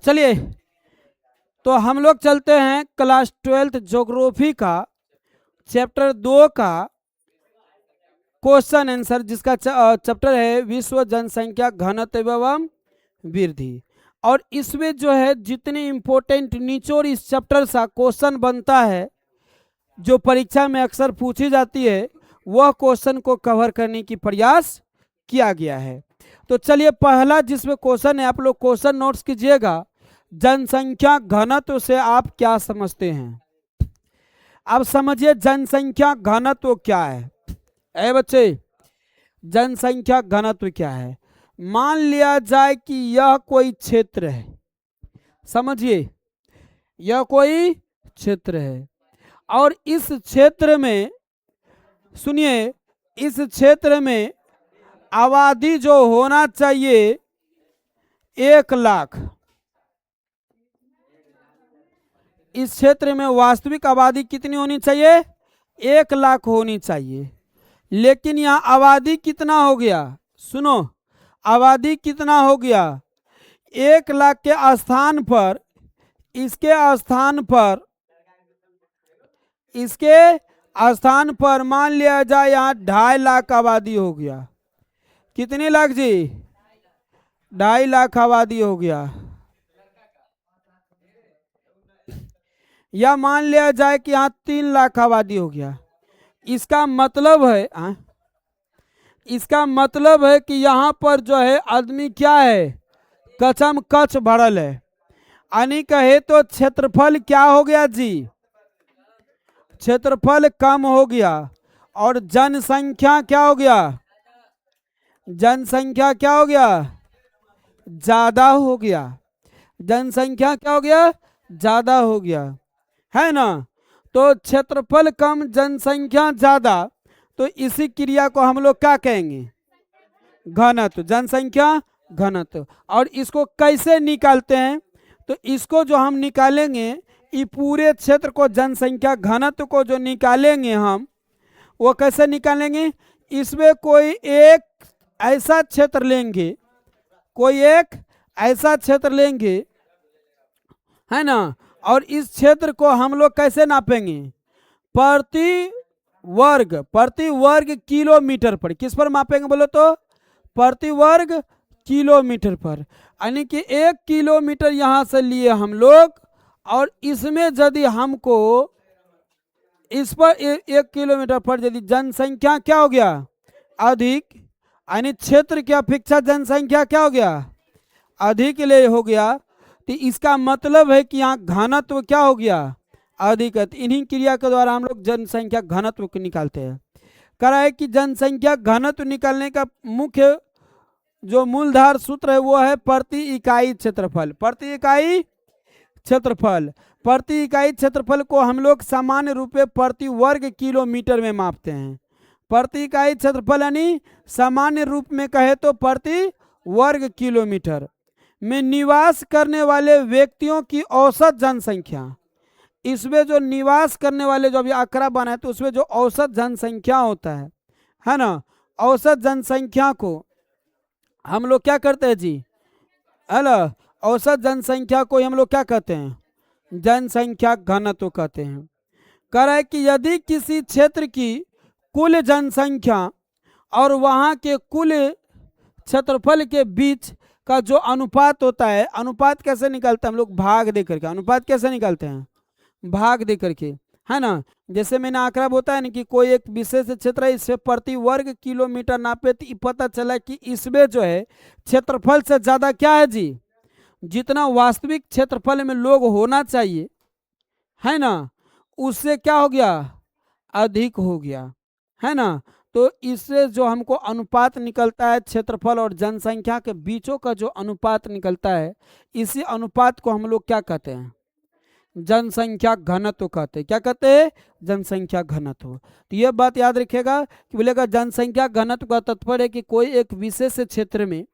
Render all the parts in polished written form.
चलिए तो हम लोग चलते हैं क्लास 12th ज्योग्राफी का चैप्टर 2 का क्वेश्चन आंसर, जिसका चैप्टर है विश्व जनसंख्या घनत्व एवं वृद्धि। और इसमें जो है जितने इम्पोर्टेंट निचोड़ इस चैप्टर सा क्वेश्चन बनता है जो परीक्षा में अक्सर पूछी जाती है, वह क्वेश्चन को कवर करने की प्रयास किया गया है। तो चलिए पहला जिसमें क्वेश्चन है, आप लोग क्वेश्चन नोट्स कीजिएगा। जनसंख्या घनत्व से आप क्या समझते हैं? अब समझिए जनसंख्या घनत्व क्या है। ए बच्चे, जनसंख्या घनत्व क्या है? मान लिया जाए कि यह कोई क्षेत्र है, समझिए यह कोई क्षेत्र है और इस क्षेत्र में, सुनिए, इस क्षेत्र में आबादी जो होना चाहिए 1,00,000, इस क्षेत्र में वास्तविक आबादी कितनी होनी चाहिए? 1,00,000 होनी चाहिए। लेकिन यहाँ आबादी कितना हो गया? सुनो, आबादी कितना हो गया? 1,00,000 के स्थान पर, इसके स्थान पर मान लिया जाए यहाँ 2.5 आबादी हो गया। कितने लाख जी? 2.5 आबादी हो गया। या मान लिया जाए कि यहाँ 3,00,000 आबादी हो गया। इसका मतलब है कि यहाँ पर जो है आदमी क्या है? कचम कच भरल है। यानी कहे तो क्षेत्रफल क्या हो गया जी? क्षेत्रफल कम हो गया और जनसंख्या क्या हो गया? जनसंख्या क्या हो गया? ज्यादा हो गया। जनसंख्या क्या हो गया? ज्यादा हो गया, है ना? तो क्षेत्रफल कम जनसंख्या ज्यादा, तो इसी क्रिया को हम लोग क्या कहेंगे? घनत्व, जनसंख्या घनत्व। और इसको कैसे निकालते हैं? तो इसको जो हम निकालेंगे, ये पूरे क्षेत्र को जनसंख्या घनत्व को जो निकालेंगे हम, वो कैसे निकालेंगे? इसमें कोई एक ऐसा क्षेत्र लेंगे, है ना? और इस क्षेत्र को हम लोग कैसे नापेंगे? प्रति वर्ग किलोमीटर पर। किस पर मापेंगे बोलो तो? प्रति वर्ग किलोमीटर पर। यानी कि 1 किलोमीटर यहां से लिए हम लोग, और इसमें यदि हमको इस पर 1 किलोमीटर पर यदि जनसंख्या क्या हो गया? अधिक, यानी क्षेत्र की अपेक्षा जनसंख्या क्या हो गया? अधिक ले हो गया। तो इसका मतलब है कि यहाँ घनत्व क्या हो गया? अधिक है। तो इन्हीं क्रिया के द्वारा हम लोग जनसंख्या घनत्व को निकालते हैं। कह रहा है कि जनसंख्या घनत्व निकालने का मुख्य जो मूलधार सूत्र है वो है प्रति इकाई क्षेत्रफल। प्रति इकाई क्षेत्रफल को हम लोग सामान्य रूप में प्रति वर्ग किलोमीटर में मापते हैं। प्रति इकाई क्षेत्रफल यानी सामान्य रूप में कहे तो प्रति वर्ग किलोमीटर में निवास करने वाले व्यक्तियों की औसत जनसंख्या, इसमें जो निवास करने वाले जो अभी आंकड़ा बना है, तो उसमें जो औसत जनसंख्या होता है ना, औसत जनसंख्या को हम लोग क्या करते हैं जी? हेलो, औसत जनसंख्या को हम लोग क्या कहते हैं? जनसंख्या घनत्व कहते हैं। कह रहा है कि यदि किसी क्षेत्र की कुल जनसंख्या और वहां के कुल क्षेत्रफल के बीच का जो अनुपात होता है, अनुपात कैसे निकालते हैं हम लोग? भाग दे करके। अनुपात कैसे निकालते हैं? भाग दे करके, है ना? जैसे मैंने आंकड़ा बताया है ना कि कोई एक विशेष क्षेत्र है, इससे प्रति वर्ग किलोमीटर नापे, तो पता चला कि इसमें जो है क्षेत्रफल से ज्यादा क्या है जी? जितना वास्तविक क्षेत्रफल में लोग होना चाहिए, है ना, उससे क्या हो गया? अधिक हो गया, है ना? तो इससे जो हमको अनुपात निकलता है, क्षेत्रफल और जनसंख्या के बीचों का जो अनुपात निकलता है, इसी अनुपात को हम लोग क्या कहते हैं? जनसंख्या घनत्व कहते हैं। क्या कहते हैं? जनसंख्या घनत्व। तो ये बात याद रखिएगा कि बोलेगा जनसंख्या घनत्व का तात्पर्य है कि कोई एक विशेष क्षेत्र में,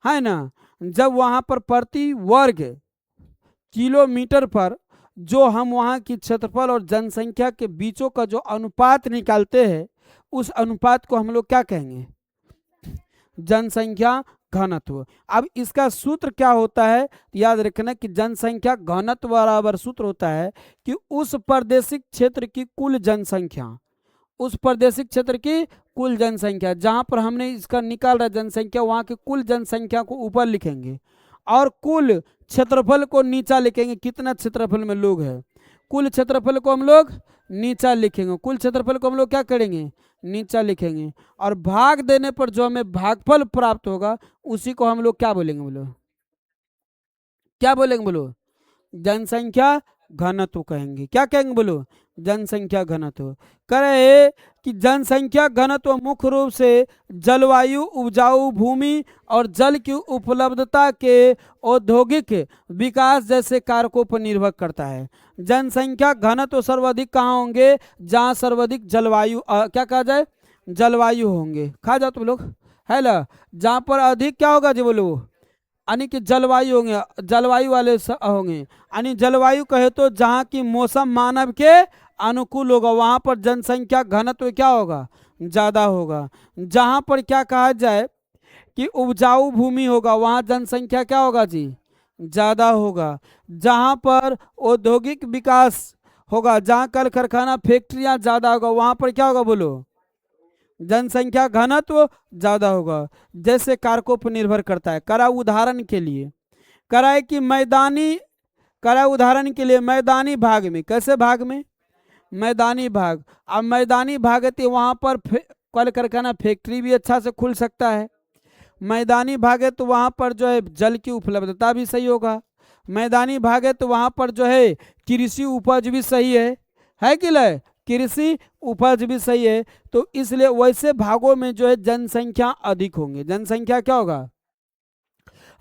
है ना, जब वहां पर प्रति वर्ग किलोमीटर पर जो हम वहां की क्षेत्रफल और जनसंख्या के बीचों का जो अनुपात निकालते हैं, उस अनुपात को हम लोग क्या कहेंगे? जनसंख्या घनत्व। अब इसका सूत्र क्या होता है, याद रखना कि जनसंख्या घनत्व बराबर सूत्र होता है कि उस प्रादेशिक क्षेत्र की कुल जनसंख्या, उस प्रादेशिक क्षेत्र की कुल जनसंख्या, जहां पर हमने इसका निकाल रहा जनसंख्या, वहां की कुल जनसंख्या को ऊपर लिखेंगे और कुल क्षेत्रफल को नीचा लिखेंगे, कितना क्षेत्रफल में लोग हैं, कुल क्षेत्रफल को हम लोग नीचा लिखेंगे, कुल क्षेत्रफल को हम लोग क्या करेंगे, नीचा लिखेंगे, और भाग देने पर जो हमें भागफल प्राप्त होगा उसी को हम लोग क्या बोलेंगे, बोलो क्या बोलेंगे, बोलो जनसंख्या घनत्व कहेंगे। क्या कहेंगे, बोलो जनसंख्या घनत्व। कह रहे हैं कि जनसंख्या घनत्व मुख्य रूप से जलवायु, उपजाऊ भूमि और जल की उपलब्धता के औद्योगिक विकास जैसे कारकों पर निर्भर करता है। जनसंख्या घनत्व सर्वाधिक कहाँ होंगे, जहाँ सर्वाधिक जलवायु क्या कहा जाए, जलवायु होंगे, खा जाओ तुम लोग है ना, जहाँ पर अधिक क्या होगा जी, बोलो यानी कि जलवायु होंगे, जलवायु वाले होंगे, यानी जलवायु कहे तो जहाँ की मौसम मानव के अनुकूल होगा वहाँ पर जनसंख्या घनत्व क्या होगा, ज़्यादा होगा। जहाँ पर क्या कहा जाए कि उपजाऊ भूमि होगा वहाँ जनसंख्या क्या होगा जी, ज़्यादा होगा। जहाँ पर औद्योगिक विकास होगा, जहाँ कल कारखाना फैक्ट्रियाँ ज़्यादा होगा वहाँ पर क्या होगा, बोलो जनसंख्या घनत्व ज्यादा होगा। जैसे कारकों पर निर्भर करता है। करा उदाहरण के लिए, करा है कि मैदानी, करा उदाहरण के लिए मैदानी भाग में, कैसे भाग में, मैदानी भाग, अब मैदानी भाग है तो वहाँ पर कल कारखाना फैक्ट्री भी अच्छा से खुल सकता है। मैदानी भाग है तो वहाँ पर जो है जल की उपलब्धता भी सही होगा। मैदानी भाग है तो वहाँ पर जो है कृषि उपज भी सही है कि नहीं, कृषि उपज भी सही है। तो इसलिए वैसे भागों में जो है जनसंख्या अधिक होंगे। जनसंख्या क्या होगा,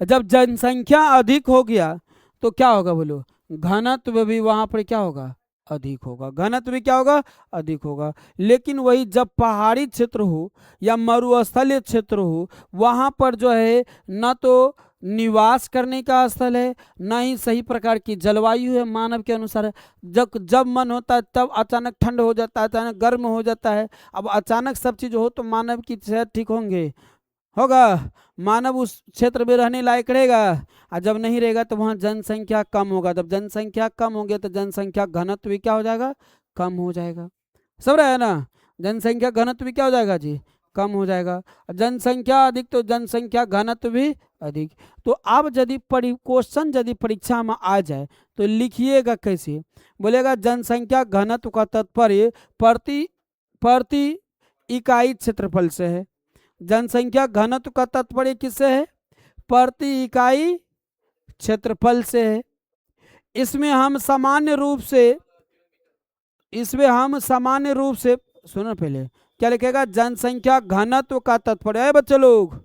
जब जनसंख्या अधिक हो गया तो क्या होगा, बोलो घनत्व भी वहां पर क्या होगा, अधिक होगा। घनत्व भी क्या होगा, अधिक होगा। लेकिन वही जब पहाड़ी क्षेत्र हो या मरुस्थलीय क्षेत्र हो वहां पर जो है न तो निवास करने का स्थल है, ना ही सही प्रकार की जलवायु है मानव के अनुसार है। जब जब मन होता है तब अचानक ठंड हो जाता है, अचानक गर्म हो जाता है। अब अचानक सब चीज़ हो तो मानव की सेहत ठीक होंगे, होगा, मानव उस क्षेत्र में रहने लायक रहेगा। और जब नहीं रहेगा तो वहाँ जनसंख्या कम होगा। जब जनसंख्या कम होगी तो जनसंख्या घनत्व भी क्या हो जाएगा, कम हो जाएगा। सब रहे ना, जनसंख्या घनत्व भी क्या हो जाएगा जी, कम हो जाएगा। जनसंख्या अधिक तो जनसंख्या घनत्व भी अधिक। तो अब यदि क्वेश्चन यदि परीक्षा में आ जाए तो लिखिएगा कैसे, बोलेगा जनसंख्या घनत्व का तात्पर्य प्रति इकाई क्षेत्रफल से है। जनसंख्या घनत्व का तात्पर्य किससे है, प्रति इकाई क्षेत्रफल से है। इसमें हम सामान्य रूप से सुनो पहले क्या लिखेगा, जनसंख्या घनत्व का तात्पर्य है बच्चे लोग,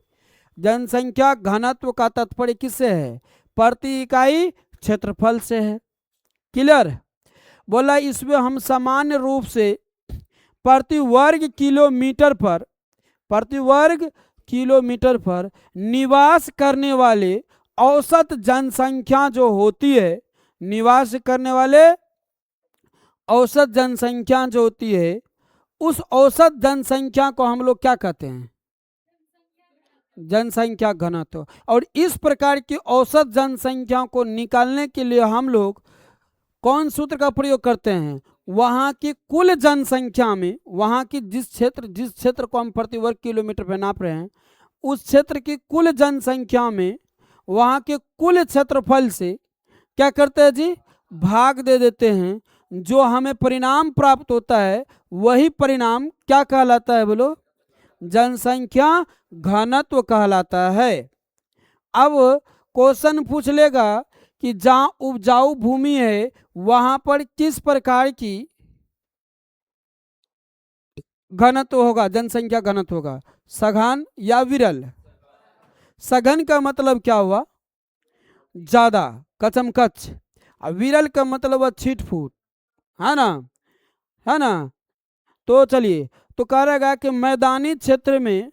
जनसंख्या घनत्व का तात्पर्य किससे है, प्रति इकाई क्षेत्रफल से है। क्लियर, बोला इसमें हम सामान्य रूप से प्रति वर्ग किलोमीटर पर निवास करने वाले औसत जनसंख्या जो होती है, निवास करने वाले औसत जनसंख्या जो होती है उस औसत जनसंख्या को हम लोग क्या कहते हैं, जनसंख्या घनत्व। और इस प्रकार की औसत जनसंख्या को निकालने के लिए हम लोग कौन सूत्र का प्रयोग करते हैं, वहाँ की कुल जनसंख्या में, वहाँ की जिस क्षेत्र को हम प्रति वर्ग किलोमीटर पर नाप रहे हैं उस क्षेत्र की कुल जनसंख्या में वहाँ के कुल क्षेत्रफल से क्या करते हैं जी, भाग दे देते हैं। जो हमें परिणाम प्राप्त होता है वही परिणाम क्या कहलाता है, बोलो जनसंख्या घनत्व कहलाता है। अब क्वेश्चन पूछ लेगा कि जहाँ उपजाऊ भूमि है वहां पर किस प्रकार की घनत्व होगा, जनसंख्या घनत्व होगा, सघन या विरल। सघन का मतलब क्या हुआ, ज्यादा कचमकच, और विरल का मतलब हुआ छिटफूट, है ना। तो चलिए, तो कह रहेगा कि मैदानी क्षेत्र में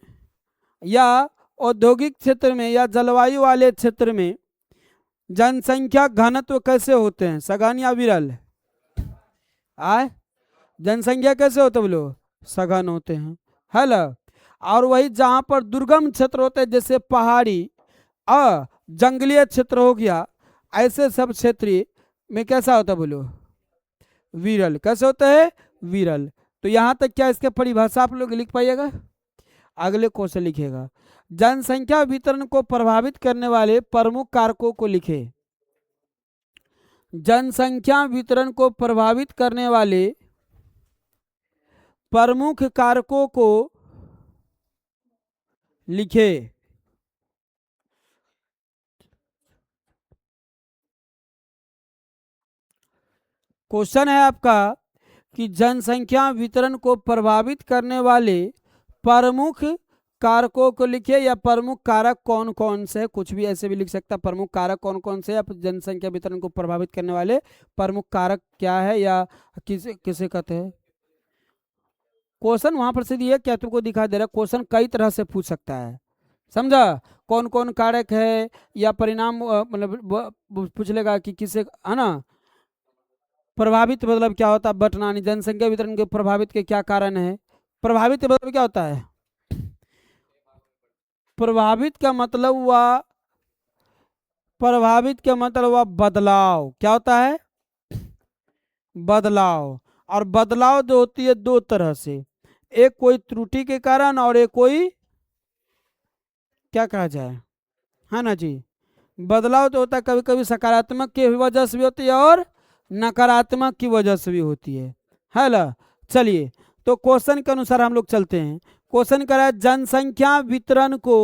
या औद्योगिक क्षेत्र में या जलवायु वाले क्षेत्र में जनसंख्या घनत्व कैसे होते हैं, सघन या विरल। जनसंख्या कैसे होते बोलो, सघन होते हैं, है ना। और वही जहां पर दुर्गम क्षेत्र होते हैं जैसे पहाड़ी जंगलीय क्षेत्र हो गया, ऐसे सब क्षेत्र में कैसा होता है बोलो, विरल। कैसे होता है, विरल। तो यहां तक क्या इसके परिभाषा आप लोग लिख पाइएगा, अगले क्वेश्चन लिखिएगा। जनसंख्या वितरण को प्रभावित करने वाले प्रमुख कारकों को लिखे। जनसंख्या वितरण को प्रभावित करने वाले प्रमुख कारकों को लिखे। क्वेश्चन है आपका कि जनसंख्या वितरण को प्रभावित करने वाले प्रमुख कारकों को लिखिए, या प्रमुख कारक कौन कौन से, कुछ भी ऐसे भी लिख सकता है। प्रमुख कारक कौन कौन से, आप जनसंख्या वितरण को प्रभावित करने वाले प्रमुख कारक क्या है, या किसे किसे कहते हैं। क्वेश्चन वहां पर से दिया, क्या तुमको दिखा दे रहा है, क्वेश्चन कई तरह से पूछ सकता है, समझा। कौन कौन कारक है, या परिणाम मतलब पूछ लेगा कि किसे, है ना। प्रभावित मतलब क्या होता है, बटना, जनसंख्या वितरण के प्रभावित के क्या कारण है। प्रभावित मतलब क्या होता है, प्रभावित का मतलब हुआ, प्रभावित का मतलब हुआ बदलाव। क्या होता है, बदलाव। और बदलाव जो होती है दो तरह से, एक कोई त्रुटि के कारण और एक कोई क्या कहा जाए, है ना जी। बदलाव जो होता है कभी कभी सकारात्मक की वजह से भी होती है और नकारात्मक की वजह से भी होती है ना। चलिए, तो क्वेश्चन के अनुसार हम लोग चलते हैं। क्वेश्चन कह रहा है जनसंख्या वितरण को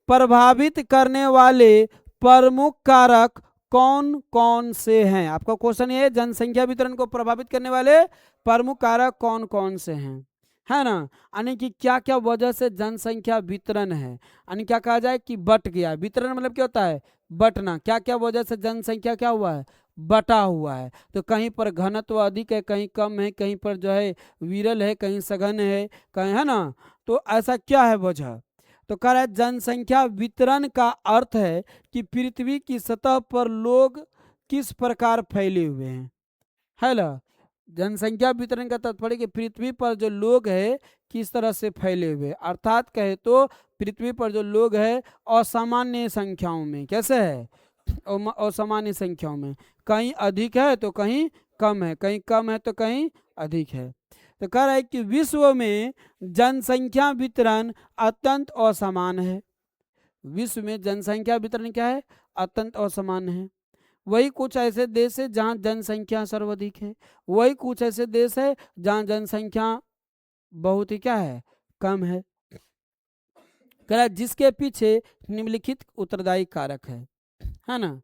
प्रभावित करने वाले प्रमुख कारक कौन कौन से हैं। आपका क्वेश्चन ये है, जनसंख्या वितरण को प्रभावित करने वाले प्रमुख कारक कौन कौन से हैं, है ना। यानी कि क्या क्या वजह से जनसंख्या वितरण है, यानी क्या कहा जाए कि बट गया। वितरण मतलब क्या होता है, बटना। क्या क्या वजह से जनसंख्या क्या हुआ है, बटा हुआ है। तो कहीं पर घनत्व अधिक है, कहीं कम है, कहीं पर जो है विरल है, कहीं सघन है, कहीं, है ना। तो ऐसा क्या है वजह। तो कह रहा है जनसंख्या वितरण का अर्थ है कि पृथ्वी की सतह पर लोग किस प्रकार फैले हुए हैं, है ना। जनसंख्या वितरण का तात्पर्य कि पृथ्वी पर जो लोग है किस तरह से फैले हुए, अर्थात कहे तो पृथ्वी पर जो लोग है असामान्य संख्याओं में, कैसे है, असामान्य संख्याओं में, कहीं अधिक है तो कहीं कम है, कहीं कम है तो कहीं अधिक है। तो कह रहा है कि विश्व में जनसंख्या वितरण अत्यंत असमान है। विश्व में जनसंख्या वितरण क्या है, अत्यंत असमान है। वही कुछ ऐसे देश है जहाँ जनसंख्या सर्वाधिक है, वही कुछ ऐसे देश है जहाँ जनसंख्या बहुत ही क्या है, कम है। कह रहा है जिसके पीछे निम्नलिखित उत्तरदायी कारक है ना।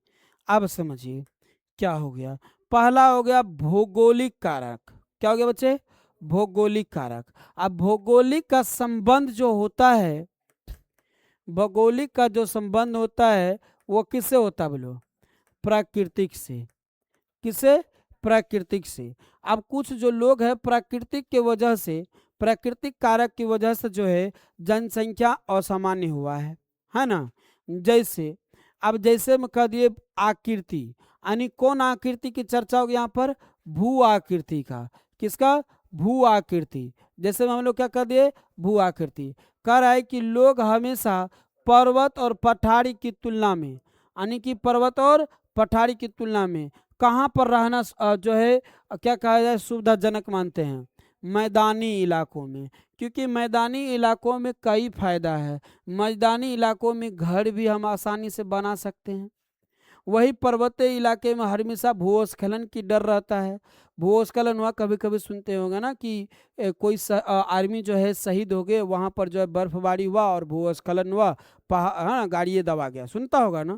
अब समझिए क्या हो गया। पहला हो गया भौगोलिक कारक। क्या हो गया बच्चे, भौगोलिक कारक। अब भौगोलिक का संबंध जो होता है, भौगोलिक का जो संबंध होता है वो किससे होता है बोलो, प्राकृतिक से। किसे, प्राकृतिक से। अब कुछ जो लोग हैं प्राकृतिक के वजह से, प्राकृतिक कारक की वजह से जो है जनसंख्या असामान्य हुआ है ना। जैसे अब जैसे में कह दिए आकृति, यानी कौन आकृति की चर्चा होगी यहाँ पर, भू आकृति का। किसका, भू आकृति। जैसे में हम लोग क्या कर दिए, भू आकृति। कह रहा है कि लोग हमेशा पर्वत और पठारी की तुलना में, यानी कि पर्वत और पठारी की तुलना में कहाँ पर रहना जो है क्या कहा जाए सुविधाजनक मानते हैं, मैदानी इलाकों में। क्योंकि मैदानी इलाकों में कई फायदा है। मैदानी इलाकों में घर भी हम आसानी से बना सकते हैं। वही पर्वतीय इलाके में हमेशा भूस्खलन की डर रहता है। भूस्खलन हुआ, कभी कभी सुनते होंगे ना कि कोई आर्मी जो है शहीद हो गए, वहाँ पर जो है बर्फबारी हुआ और भूस्खलन हुआ, हाँ गाड़ी दबा गया, सुनता होगा ना,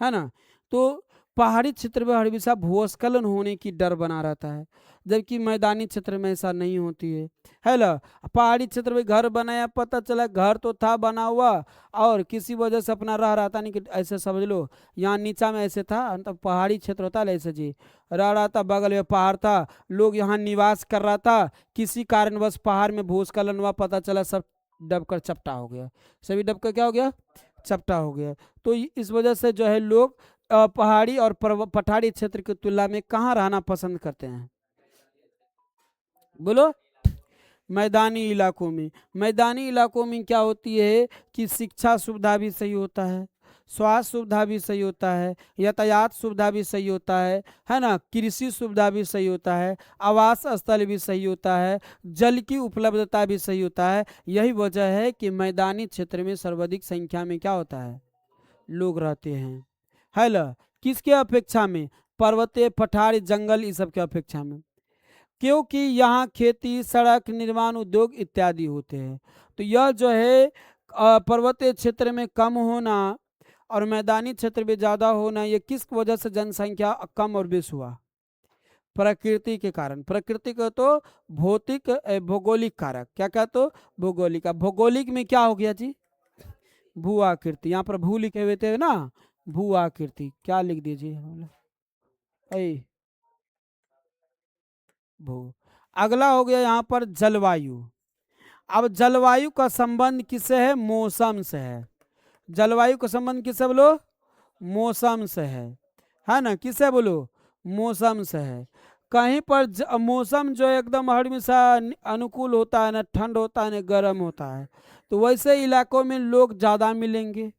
है ना। तो पहाड़ी क्षेत्र में हमेशा भूस्खलन होने की डर बना रहता है, जबकि मैदानी क्षेत्र में ऐसा नहीं होती है ना। पहाड़ी क्षेत्र में घर बनाया, पता चला घर तो था बना हुआ और किसी वजह से अपना रह रहा था, नहीं कि ऐसे समझ लो यहाँ नीचा में ऐसे था, तो पहाड़ी क्षेत्र होता है ऐसे जी, रह रहा था, बगल में पहाड़ था, लोग यहाँ निवास कर रहा था, किसी कारणवश पहाड़ में भूस्खलन हुआ, पता चला सब दबकर चपटा हो गया, सभी दबकर क्या हो गया, चपटा हो गया। तो इस वजह से जो है लोग पहाड़ी और पठारी क्षेत्र की तुलना में कहाँ रहना पसंद करते हैं बोलो, मैदानी इलाकों में। मैदानी इलाकों में क्या होती है कि शिक्षा सुविधा भी सही होता है, स्वास्थ्य सुविधा भी सही होता है, यातायात सुविधा भी सही होता है ना, कृषि सुविधा भी सही होता है, आवास स्थल भी सही होता है, जल की उपलब्धता भी सही होता है। यही वजह है कि मैदानी क्षेत्र में सर्वाधिक संख्या में क्या होता है, लोग रहते हैं, है ना। किसके अपेक्षा में, पर्वतीय पठार जंगल इस सब के अपेक्षा में, क्योंकि यहाँ खेती, सड़क निर्माण, उद्योग इत्यादि होते हैं। तो यह जो है पर्वतीय क्षेत्र में कम होना और मैदानी क्षेत्र में ज़्यादा होना, ये किस वजह से जनसंख्या कम और बेस हुआ, प्रकृति के कारण। प्रकृति का तो भौतिक भौगोलिक कारक, क्या क्या तो भौगोलिक। अब भौगोलिक में क्या हो गया जी, भू आकृति, यहाँ पर भू लिखे हुए थे ना, भू आकृति क्या लिख दीजिए, भू। अगला हो गया यहाँ पर जलवायु। अब जलवायु का संबंध किससे है, मौसम से है। जलवायु का संबंध किससे बोलो, मौसम से है ना, किससे बोलो, मौसम से है। कहीं पर मौसम जो एकदम हमेशा अनुकूल होता है, ना ठंड होता है ना गर्म होता है, तो वैसे इलाकों में लोग ज़्यादा मिलेंगे,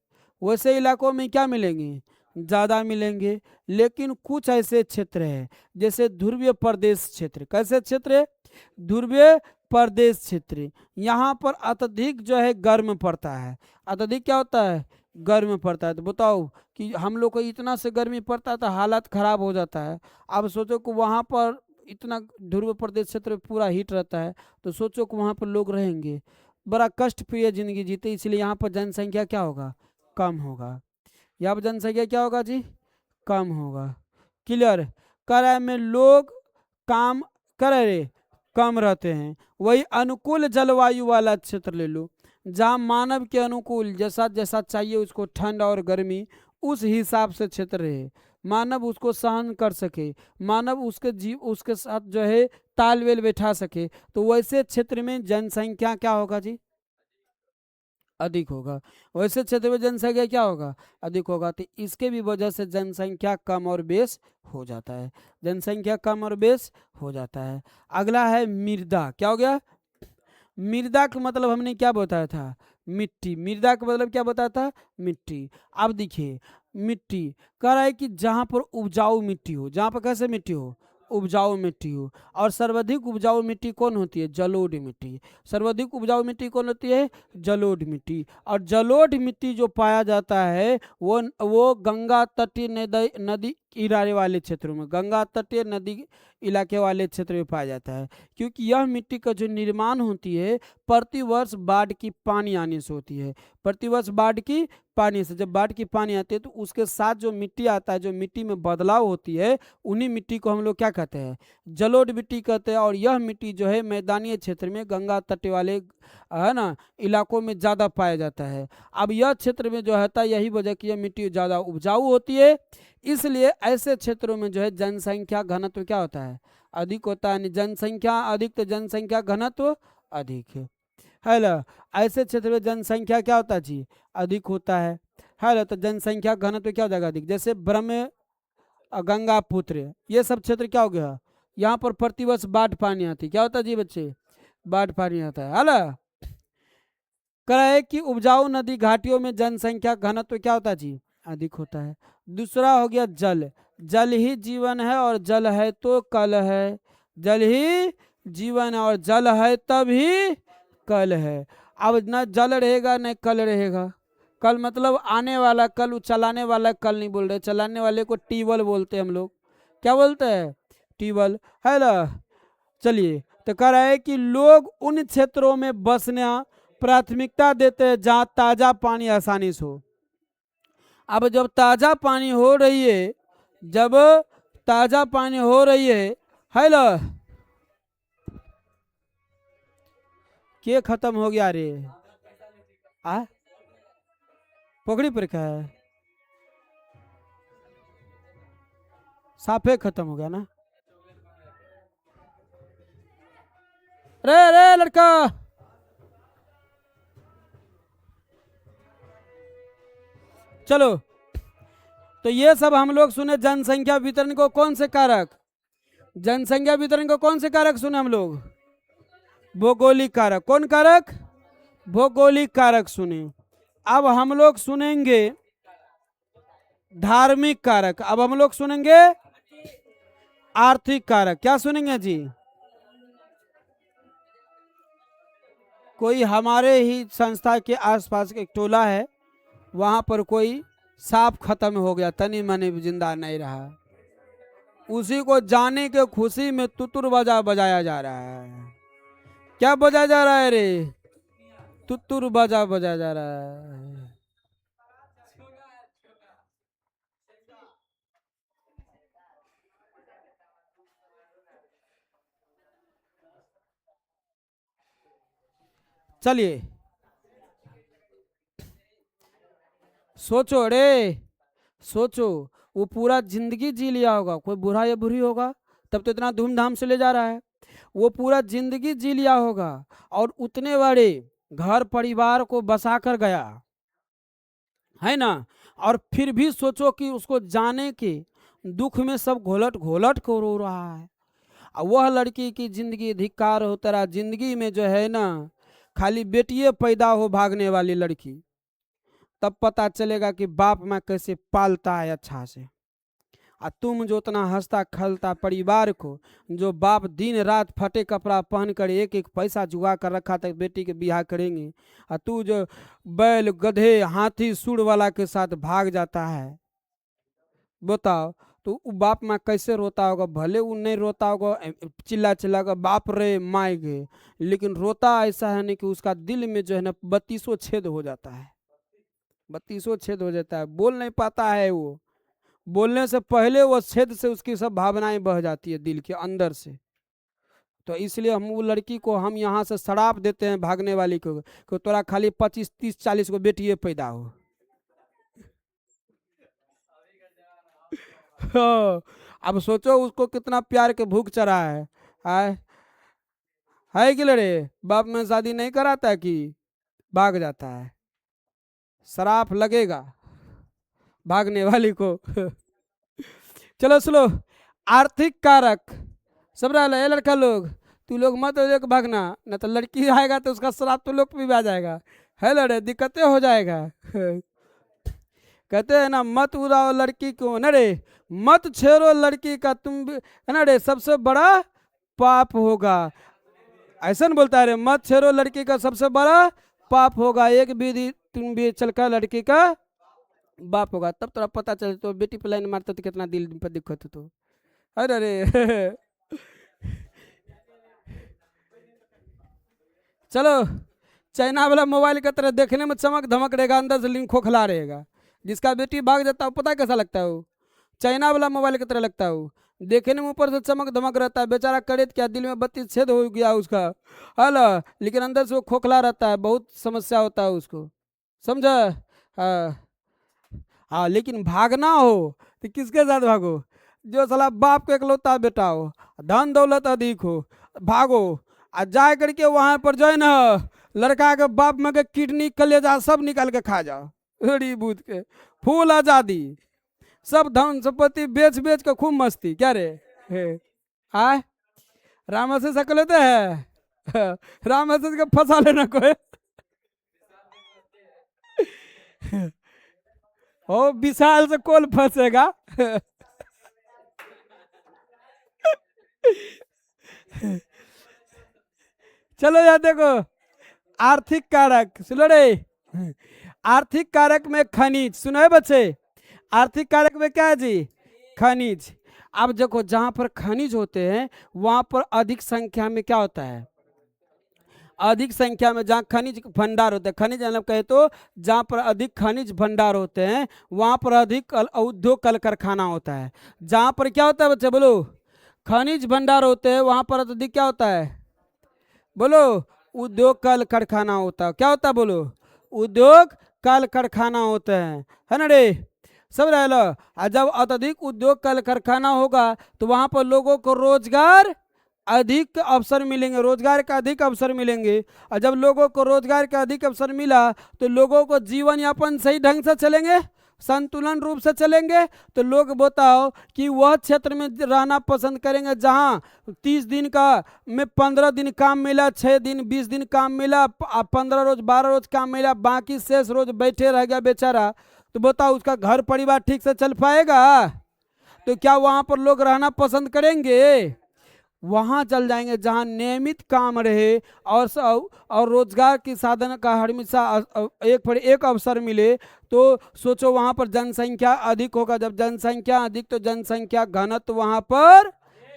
वैसे इलाकों में क्या मिलेंगे, ज़्यादा मिलेंगे। लेकिन कुछ ऐसे क्षेत्र हैं जैसे ध्रुवीय प्रदेश क्षेत्र, कैसे क्षेत्र है, ध्रुवीय प्रदेश क्षेत्र, यहाँ पर अत्यधिक जो है गर्म पड़ता है। अत्यधिक क्या होता है, गर्म पड़ता है। तो बताओ कि हम लोग को इतना से गर्मी पड़ता है तो हालत खराब हो जाता है। अब सोचो कि वहाँ पर इतना ध्रुव प्रदेश क्षेत्र में पूरा हीट रहता है, तो सोचो कि वहाँ पर लोग रहेंगे, बड़ा कष्ट प्रिय जिंदगी जीते, इसलिए यहाँ पर जनसंख्या क्या होगा, कम होगा। यहाँ पर जनसंख्या क्या होगा जी, कम होगा। क्लियर। कराए में लोग काम करे कम रहते हैं। वही अनुकूल जलवायु वाला क्षेत्र ले लो, जहाँ मानव के अनुकूल जैसा जैसा चाहिए उसको, ठंड और गर्मी उस हिसाब से क्षेत्र रहे, मानव उसको सहन कर सके, मानव उसके साथ जो है तालमेल बैठा सके, तो वैसे क्षेत्र में जनसंख्या क्या होगा जी, अधिक होगा। वैसे क्षेत्र में जनसंख्या क्या होगा, अधिक होगा। तो इसके भी वजह से जनसंख्या कम और बेस हो जाता है, जनसंख्या कम और बेस हो जाता है। अगला है मृदा। क्या हो गया, मृदा का मतलब हमने क्या बताया था, मिट्टी। मृदा का मतलब क्या बताया था, मिट्टी। अब देखिए मिट्टी कह रहा है कि जहाँ पर उपजाऊ मिट्टी हो, जहाँ पर कैसे मिट्टी हो, उपजाऊ मिट्टी हो। और सर्वाधिक उपजाऊ मिट्टी कौन होती है, जलोढ़ मिट्टी। सर्वाधिक उपजाऊ मिट्टी कौन होती है, जलोढ़ मिट्टी। और जलोढ़ मिट्टी जो पाया जाता है वो गंगा तटीय नदी किनारे वाले क्षेत्रों में, गंगा तटीय नदी इलाके वाले क्षेत्र में पाया जाता है। क्योंकि यह मिट्टी का जो निर्माण होती है प्रतिवर्ष बाढ़ की पानी आने से होती है, प्रतिवर्ष बाढ़ की पानी से। जब बाढ़ की पानी आती है तो उसके साथ जो मिट्टी आता है, जो मिट्टी में बदलाव होती है, उन्हीं मिट्टी को हम लोग क्या कहते हैं, जलोढ़ मिट्टी कहते हैं। और यह मिट्टी जो है मैदानी क्षेत्र में, गंगा तट वाले है ना इलाकों में ज़्यादा पाया जाता है। अब यह क्षेत्र में जो होता है, यही वजह कि यह मिट्टी ज़्यादा उपजाऊ होती है, इसलिए ऐसे क्षेत्रों में जो है जनसंख्या घनत्व क्या होता है, अधिक होता है। जनसंख्या अधिक तो जनसंख्या घनत्व अधिक है ना। ऐसे क्षेत्र में जनसंख्या क्या होता है जी, अधिक होता है ना। तो जनसंख्या घनत्व क्या हो जाएगा, अधिक। जैसे ब्रह्म, गंगा पुत्र, ये सब क्षेत्र क्या हो गया, यहाँ पर प्रतिवर्ष बाढ़ पानी आती, क्या होता है जी बच्चे, बाढ़ पानी आता है ना। कह है कि उपजाऊ नदी घाटियों में जनसंख्या घनत्व क्या होता है जी, अधिक होता है। दूसरा हो गया जल। जल ही जीवन है और जल है तो कल है, जल ही जीवन है और जल है तभी कल है। अब न जल रहेगा न कल रहेगा। कल मतलब आने वाला कल, चलाने वाला कल नहीं बोल रहे, चलाने वाले को ट्यूबवेल बोलते हैं हम लोग, क्या बोलते हैं, ट्यूबवेल है ना। चलिए, तो कह रहा है कि लोग उन क्षेत्रों में बसना प्राथमिकता देते हैं जहाँ ताज़ा पानी आसानी से हो। अब जब ताज़ा पानी हो रही है, जब ताज़ा पानी हो रही है ना, के खत्म हो गया रे, आ पोखड़ी पर क्या है, साफे खत्म हो गया ना। रे रे लड़का, चलो। तो ये सब हम लोग सुने जनसंख्या वितरण को कौन से कारक, जनसंख्या वितरण को कौन से कारक सुने हम लोग, भौगोलिक कारक। कौन कारक? भौगोलिक कारक सुने। अब हम लोग सुनेंगे धार्मिक कारक। अब हम लोग सुनेंगे आर्थिक कारक। क्या सुनेंगे जी? कोई हमारे ही संस्था के आसपास एक टोला है, वहां पर कोई सांप खत्म हो गया, तनी मनी जिंदा नहीं रहा। उसी को जाने के खुशी में तुतुर बजाया जा रहा है। क्या बजाया जा रहा है रे? तुतुर बजाया जा रहा है। चलिए सोचो रे, सोचो। वो पूरा जिंदगी जी लिया होगा, कोई बूढ़ा या बुढ़ी होगा तब तो इतना धूमधाम से ले जा रहा है। वो पूरा जिंदगी जी लिया होगा और उतने बड़े घर परिवार को बसा कर गया है ना, और फिर भी सोचो कि उसको जाने के दुख में सब घोलट घोलट को रो रहा है। और वह लड़की की जिंदगी धिक्कार हो तेरा। जिंदगी में जो है ना, खाली बेटिए पैदा हो भागने वाली लड़की, तब पता चलेगा कि बाप माँ कैसे पालता है अच्छा से। और तुम जो उतना हंसता खलता परिवार को, जो बाप दिन रात फटे कपड़ा पहन कर एक एक पैसा जुगा कर रखा था बेटी के बियाह करेंगे, और तू जो बैल गधे हाथी सूढ़ वाला के साथ भाग जाता है, बताओ तो बाप माँ कैसे रोता होगा? भले वो नहीं रोता होगा चिल्ला चिल्ला कर बाप रे माए गे, लेकिन रोता ऐसा है नहीं कि उसका दिल में जो है ना 32 छेद हो जाता है। 32 छेद हो जाता है, बोल नहीं पाता है। वो बोलने से पहले वो छेद से उसकी सब भावनाएं बह जाती है दिल के अंदर से। तो इसलिए हम वो लड़की को हम यहाँ से शराप देते हैं भागने वाली को कि तोरा खाली 25 30 40 को बेटिए पैदा हो। अब सोचो उसको कितना प्यार के भूख चढ़ा है कि लड़े? बाप में शादी नहीं कराता कि भाग जाता है, शराप लगेगा भागने वाली को। चलो सुनो, आर्थिक कारक सब रहा है। लड़का लोग, तू लोग मत एक भागना, न तो लड़की आएगा तो उसका शराब तो लोग भी आ जाएगा, है लड़े, दिक्कतें हो जाएगा। कहते हैं ना, मत उड़ाओ लड़की को, न रे, मत छेड़ो लड़की का, तुम भी है ना रे, सबसे बड़ा पाप होगा। ऐसा बोलता है रे, मत छेड़ो लड़की का, सबसे बड़ा पाप होगा। एक विधि तुम भी चलकर लड़की का बाप होगा, तब तोरा पता चले तो बेटी पे लाइन मारते तो कितना दिल पर दिक्कत हो। तो अरे चलो, चाइना वाला मोबाइल की तरह देखने में चमक धमक रहेगा, अंदर से लिंक खोखला रहेगा। जिसका बेटी भाग जाता है पता कैसा लगता है? वो चाइना वाला मोबाइल की तरह लगता है। वो देखने में ऊपर से चमक धमक रहता है, बेचारा करे क्या, दिल में 32 छेद हो गया उसका, हला, लेकिन अंदर से वो खोखला रहता है, बहुत समस्या होता है उसको, समझा? हाँ, लेकिन भागना हो तो किसके साथ भागो? जो साला बाप को इकलौता बेटा हो, धन दौलत अधिक हो, भागो। आ जा करके वहां पर जो है ना, लड़का के बाप में के किडनी कलेजा सब निकाल के खा जाओ, अड़ी बूथ के फूल आजादी, सब धन संपत्ति बेच बेच के खूब मस्ती। क्या रे आय राम से सकल होते है, राम से के फंसा लेना कोई। ओ विशाल से कौन फंसेगा? चलो यार देखो, आर्थिक कारक सुनो रे। आर्थिक कारक में खनिज, सुनो है बच्चे, आर्थिक कारक में क्या है जी? खनिज। अब देखो, जहां पर खनिज होते हैं वहां पर अधिक संख्या में क्या होता है? अधिक संख्या में जहाँ खनिज भंडार होते हैं, खनिज मतलब कहे तो जहाँ पर अधिक खनिज भंडार होते हैं वहाँ पर अधिक उद्योग कल कारखाना होता है। जहाँ पर क्या होता है बच्चे बोलो? खनिज भंडार होते हैं वहाँ पर अधिक क्या होता है? बोलो, उद्योग कल कारखाना होता है। क्या होता है बोलो? उद्योग कल कारखाना होते हैं, है ना रे, सब रह लो। जब अत्यधिक उद्योग कल कारखाना होगा तो वहाँ पर लोगों को रोजगार अधिक अवसर मिलेंगे, रोजगार का अधिक अवसर मिलेंगे। और जब लोगों को रोजगार का अधिक अवसर मिला तो लोगों को जीवन यापन सही ढंग से चलेंगे, संतुलन रूप से चलेंगे तो लोग बताओ कि वह क्षेत्र में रहना पसंद करेंगे जहाँ 30 दिन का में 15 दिन काम मिला, 6 दिन 20 दिन काम मिला, 15 रोज 12 रोज काम मिला, बाकी शेष रोज बैठे रह गया बेचारा, तो बताओ उसका घर परिवार ठीक से चल पाएगा? तो क्या वहां पर लोग रहना पसंद करेंगे? वहां चल जाएंगे जहां नियमित काम रहे और रोजगार की साधन का हमेशा एक पर एक अवसर मिले। तो सोचो वहां पर जनसंख्या अधिक होगा, जब जनसंख्या अधिक तो जनसंख्या घनत्व वहां पर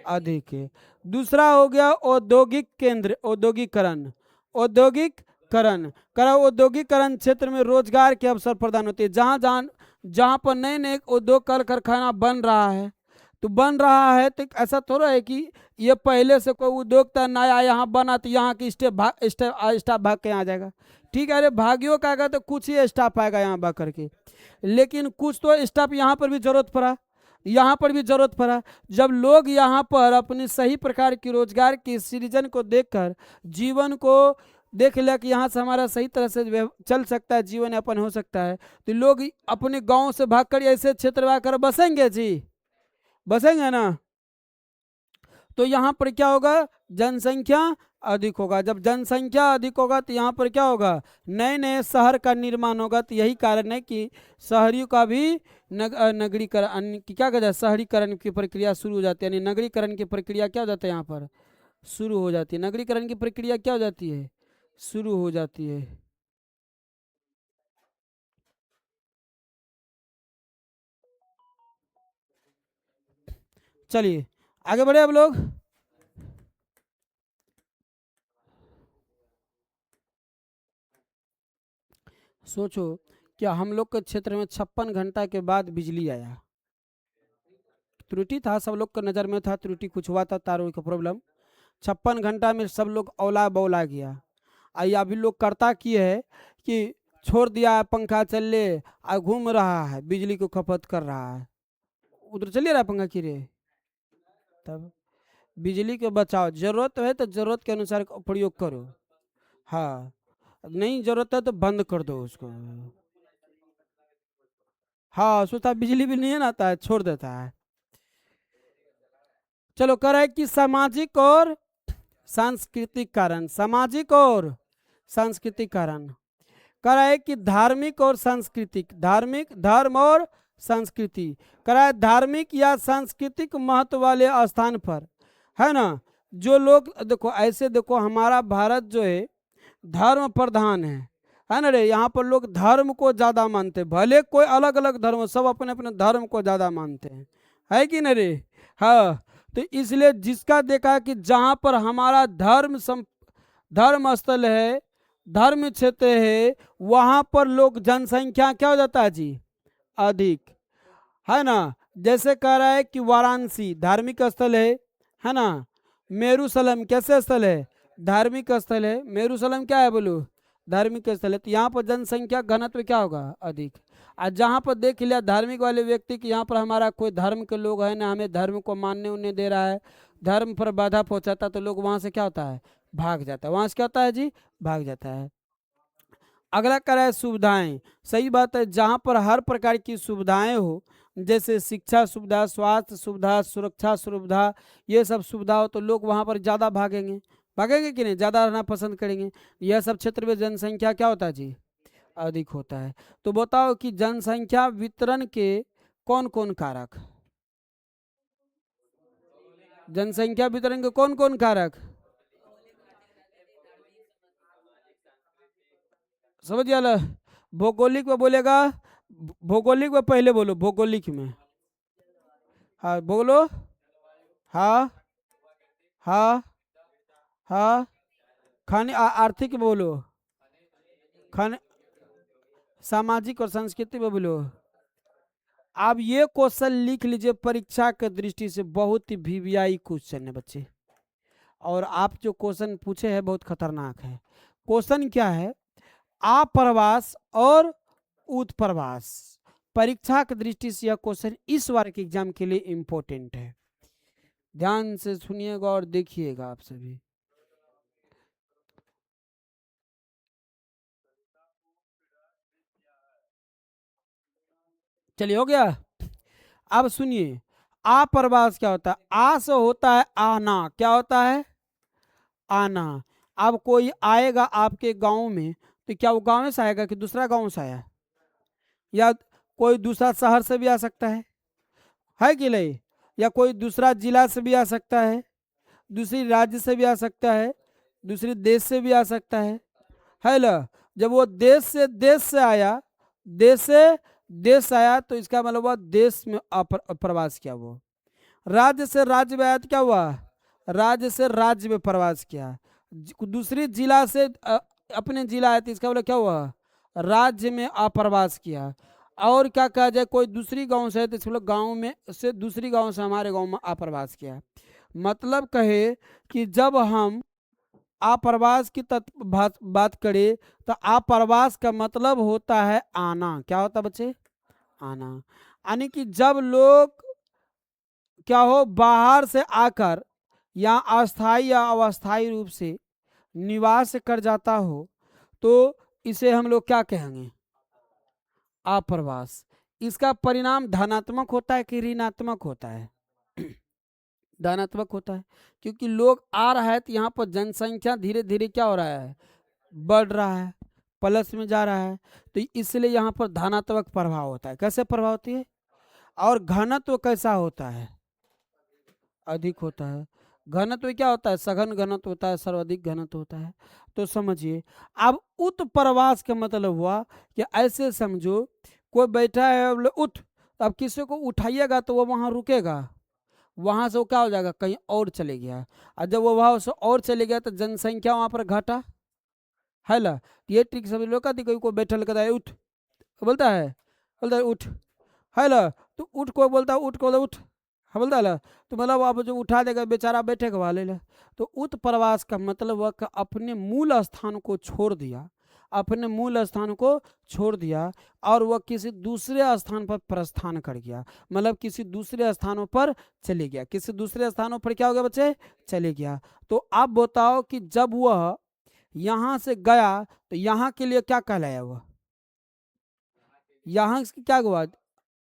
अधिक है। दूसरा हो गया औद्योगिक केंद्र, औद्योगिकरण। औद्योगिकरण करा, औद्योगिकरण क्षेत्र में रोजगार के अवसर प्रदान होते हैं। जहां जहां जहां पर नए नए उद्योग कल कारखाना बन रहा है, तो बन रहा है तो ऐसा थोड़ा है कि ये पहले से कोई उद्योग था नया यहाँ बना तो यहाँ की स्टाफ भाग के यहाँ जाएगा। ठीक है, अरे भागियों का आएगा तो कुछ ही स्टाफ आएगा यहाँ भाग करके, लेकिन कुछ तो स्टाफ यहाँ पर भी जरूरत पड़ा, यहाँ पर भी जरूरत पड़ा। जब लोग यहाँ पर अपनी सही प्रकार की रोजगार की सृजन को देखकर जीवन को देख लिया कि यहाँ से हमारा सही तरह से चल सकता है, जीवन यापन हो सकता है, तो लोग अपने गांव से भागकर ऐसे क्षेत्र में आकर बसेंगे जी, बसेंगे ना। तो यहाँ पर क्या होगा, जनसंख्या अधिक होगा। जब जनसंख्या अधिक होगा तो यहाँ पर क्या होगा, नए नए शहर का निर्माण होगा। तो यही कारण है कि शहरियों का भी नगरीकरण की क्या कहते हैं, शहरीकरण की प्रक्रिया शुरू हो जाती है, यानी नगरीकरण की प्रक्रिया क्या हो जाता है यहाँ पर शुरू हो जाती है। नगरीकरण की प्रक्रिया क्या हो जाती है, शुरू हो जाती है। चलिए आगे बढ़े अब लोग। सोचो क्या हम लोग के क्षेत्र में 56 घंटा के बाद बिजली आया, त्रुटि था, सब लोग के नज़र में था, त्रुटि कुछ हुआ था, तारों का प्रॉब्लम। 56 घंटा में सब लोग औला बौला गया। आई अभी लोग करता की है कि छोड़ दिया पंखा चल आ घूम रहा है, बिजली को खपत कर रहा है, उधर चलिए रहा पंखा की रे। तब बिजली को बचाओ, जरूरत है तो जरूरत के अनुसार प्रयोग करो, हाँ, नहीं जरूरत है तो बंद कर दो उसको। हाँ सोचता बिजली बिल नहीं आता है, छोड़ देता है। चलो कह रहा है कि सामाजिक और सांस्कृतिक कारण, सामाजिक और सांस्कृतिक कारण। कह रहा है कि धार्मिक और सांस्कृतिक, धार्मिक धर्म और संस्कृति। कह रहा है धार्मिक या सांस्कृतिक महत्व वाले स्थान पर, है ना, जो लोग देखो ऐसे देखो हमारा भारत जो है धर्म प्रधान है ना रे। यहाँ पर लोग धर्म को ज्यादा मानते हैं, भले कोई अलग अलग धर्म हो, सब अपने अपने धर्म को ज्यादा मानते हैं, है कि नहीं रे। हाँ, तो इसलिए जिसका देखा है कि जहाँ पर हमारा धर्म स्थल है, धर्म क्षेत्र है, वहां पर लोग जनसंख्या क्या हो जाता है जी, अधिक, है ना। जैसे कह रहा है कि वाराणसी धार्मिक स्थल है ना। मेरूशलम कैसे स्थल है, धार्मिक स्थल है। मेरूशलम क्या है बोलो, धार्मिक स्थल है। तो यहाँ पर जनसंख्या घनत्व क्या होगा, अधिक। और जहाँ पर देख लिया धार्मिक वाले व्यक्ति कि यहाँ पर हमारा कोई धर्म के लोग है ना, हमें धर्म को मानने उन्हें दे रहा है, धर्म पर बाधा पहुंचाता, तो लोग वहां से क्या होता है, भाग जाता है, वहां से क्या होता है जी, भाग जाता है। अगला करा है सुविधाएं, सही बात है, जहाँ पर हर प्रकार की सुविधाएं हो, जैसे शिक्षा सुविधा, स्वास्थ्य सुविधा, सुरक्षा सुविधा, ये सब सुविधा हो तो लोग वहाँ पर ज़्यादा भागेंगे, भागेंगे कि नहीं, ज़्यादा रहना पसंद करेंगे। यह सब क्षेत्र में जनसंख्या क्या होता है जी, अधिक होता है। तो बताओ कि जनसंख्या वितरण के कौन कौन कारक, जनसंख्या वितरण के कौन कौन कारक, समझ गया। भौगोलिक में बोलेगा, भौगोलिक में पहले बोलो, भौगोलिक में, हाँ बोलो, हाँ हाँ हाँ, आर्थिक में बोलो, खाने, सामाजिक और संस्कृति में बोलो। आप ये क्वेश्चन लिख लीजिए, परीक्षा के दृष्टि से बहुत ही वीवीआई क्वेश्चन है बच्चे, और आप जो क्वेश्चन पूछे हैं बहुत खतरनाक है। क्वेश्चन क्या है, आप्रवास और उत्प्रवास, परीक्षा की दृष्टि से यह क्वेश्चन इस बार के एग्जाम के लिए इंपॉर्टेंट है। ध्यान से सुनिएगा और देखिएगा आप सभी। चलिए हो गया। अब सुनिए, आप्रवास क्या होता है? आ से होता है आना। क्या होता है? आना। अब कोई आएगा आपके गांव में, तो क्या वो गांव से आएगा कि दूसरा गांव से आया? या कोई दूसरा शहर से भी आ सकता है कि नहीं? या कोई दूसरा जिला से भी आ सकता है, दूसरी राज्य से भी आ सकता है, दूसरी देश से भी आ सकता है ना? जब वो देश से आया, देश से देश आया, तो इसका मतलब हुआ देश में प्रवास किया। वो राज्य से राज्य में आया तो क्या हुआ? राज्य से राज्य में प्रवास किया। दूसरी जिला से अपने जिला आया तो इसका मतलब क्या हुआ? राज्य में अप्रवास किया। और क्या कहा जाए, कोई दूसरी गांव से है तो इसका मतलब गांव में से दूसरी गांव से हमारे गांव में अप्रवास किया। मतलब कहे कि जब हम आप्रवास की बात करें तो आप्रवास का मतलब होता है आना। क्या होता है बच्चे? आना। यानी कि जब लोग क्या हो, बाहर से आकर यहाँ अस्थाई या अस्थाई रूप से निवास कर जाता हो, तो इसे हम लोग क्या कहेंगे? आप्रवास। इसका परिणाम धनात्मक होता है कि ऋणात्मक होता है? धनात्मक होता है, क्योंकि लोग आ रहा है तो यहाँ पर जनसंख्या धीरे धीरे क्या हो रहा है? बढ़ रहा है, प्लस में जा रहा है, तो इसलिए यहाँ पर धनात्मक प्रभाव होता है। कैसे प्रभाव होती है? और घनत्व कैसा होता है? अधिक होता है। घनत्व क्या होता है? सघन घनत्व होता है, सर्वाधिक घनत्व होता है। तो समझिए, अब उत्प्रवास का मतलब हुआ कि ऐसे समझो, कोई बैठा है, बोले उठ, तो अब किसी को उठाइएगा तो वो वहां रुकेगा, वहां से वो क्या हो जाएगा? कहीं और चले गया। और जब वो वहां से और चले गया तो जनसंख्या वहां पर घटा है ना? ये ट्रिक समझ लो। कहती कोई बैठल कहता है उठ, बोलता है उठ, है ना? तो उठ को बोलता है, उठ को उठ, हाँ बोलता है ना? तो मतलब आप जो उठा देगा बेचारा बैठेगा वाले ला। तो उत्प्रवास का मतलब वह अपने मूल स्थान को छोड़ दिया, अपने मूल स्थान को छोड़ दिया और वह किसी दूसरे स्थान पर प्रस्थान कर गया। मतलब किसी दूसरे स्थानों पर चले गया। किसी दूसरे स्थानों पर क्या हो गया बच्चे? चले गया। तो आप बताओ कि जब वह यहां से गया तो यहां के लिए क्या कहलाया? वह यहां से क्या हुआ?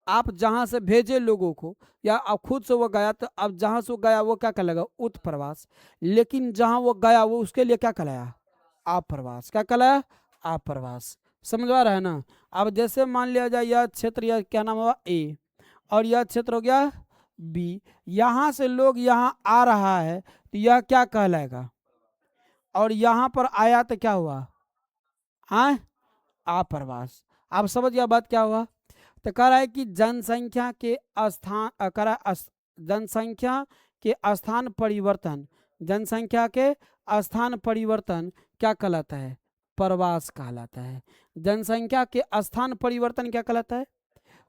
आप जहां से भेजे लोगों को या आप खुद से वो गया, तो अब जहां से वो गया वो क्या कहलाएगा? उत्प्रवास। लेकिन जहां वो गया वो उसके लिए क्या कहलाया? आप्रवास। क्या कहलाया? आप्रवास। समझ आ रहा है ना? अब जैसे मान लिया जाए यह क्षेत्र, यह क्या नाम हुआ? ए, और यह क्षेत्र हो गया बी। यहां से लोग यहाँ आ रहा है तो यह क्या कहलाएगा? और यहां पर आया तो क्या हुआ? हाँ, आप्रवास। आप समझ गया बात क्या हुआ? तो कह रहा है कि जनसंख्या के स्थान जनसंख्या के स्थान परिवर्तन, जनसंख्या के स्थान परिवर्तन क्या कहलाता है? प्रवास कहलाता है। जनसंख्या के स्थान परिवर्तन क्या कहलाता है?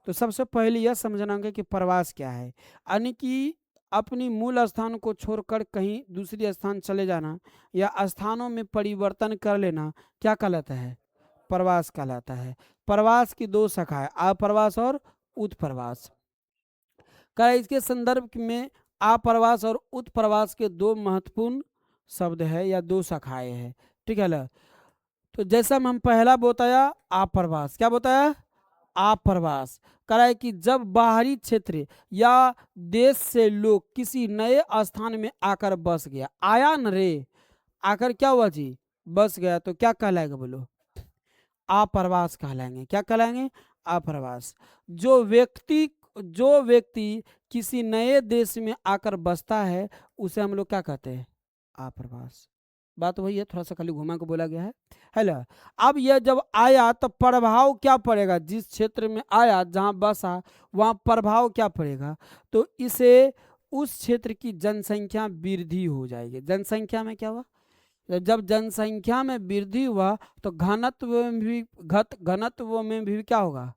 तो सबसे पहले यह समझना होगा कि प्रवास क्या है। यानी कि अपनी मूल स्थान को छोड़कर कहीं दूसरी स्थान चले जाना या स्थानों में परिवर्तन कर लेना क्या कहलाता है? प्रवास कहलाता है। प्रवास की दो शाखाएं, आप्रवास और उत्प्रवास। का इसके संदर्भ में आप्रवास और उत्प्रवास के दो महत्वपूर्ण शब्द है या दो शाखाएं हैं। ठीक है ना? तो जैसा हम पहला बताया आप्रवास, क्या बताया? आप्रवास। कह रहा है कि जब बाहरी क्षेत्र या देश से लोग किसी नए स्थान में आकर बस गया, आया न रे, आकर क्या हुआ जी? बस गया, तो क्या कहलाएगा बोलो? आप्रवास कहलाएंगे। क्या कहलाएंगे? आप्रवास। जो व्यक्ति किसी नए देश में आकर बसता है उसे हम लोग क्या कहते हैं? आप्रवास। बात वही है, थोड़ा सा खाली घुमा के बोला गया है ना? अब यह जब आया तो प्रभाव क्या पड़ेगा? जिस क्षेत्र में आया, जहां बसा, वहां प्रभाव क्या पड़ेगा? तो इसे उस क्षेत्र की जनसंख्या वृद्धि हो जाएगी। जनसंख्या में क्या हुआ? जब जनसंख्या में वृद्धि हुआ तो घनत्व में भी क्या होगा?